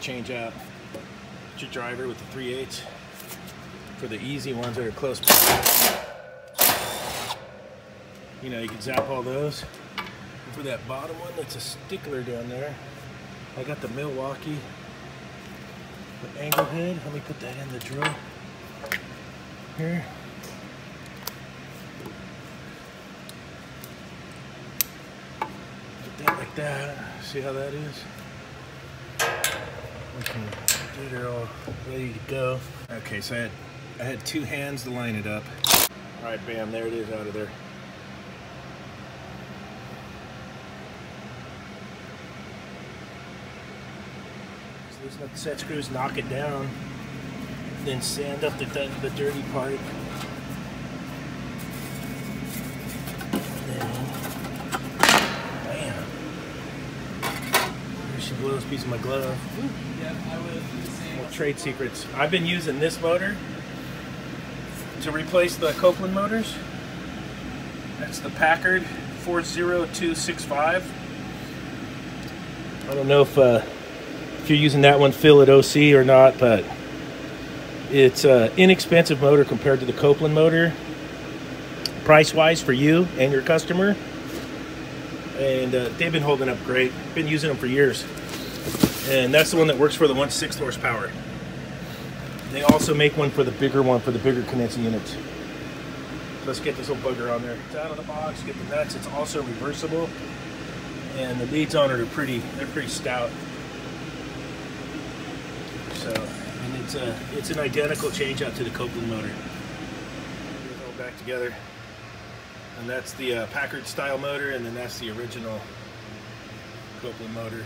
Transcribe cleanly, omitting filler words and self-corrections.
change out. Get your driver with the 3/8 for the easy ones that are close by. You know, you can zap all those. And for that bottom one that's a stickler down there, I got the Milwaukee the angle head. Let me put that in the drill here. Put that like that. See how that is? We can get her all ready to go. Okay, so I had 2 hands to line it up. All right, bam, there it is out of there. So loosen up the set screws, knock it down, then sand up the dirty part. Blow this piece of my glove. Yeah, I would do the same. Well, trade secrets. I've been using this motor to replace the Copeland motors. That's the PACKARD 40265. I don't know if you're using that one, Phil, at OC or not, but it's an inexpensive motor compared to the Copeland motor, price-wise for you and your customer. And they've been holding up great. Been using them for years. And that's the one that works for the 1/6 horsepower. They also make one for the bigger condensing units. Let's get this little bugger on there. It's out of the box, get the nuts. It's also reversible. And the leads on it are pretty stout. So, and it's an identical change out to the Copeland motor. Get it all back together. And that's the PACKARD style motor, and then that's the original Copeland motor.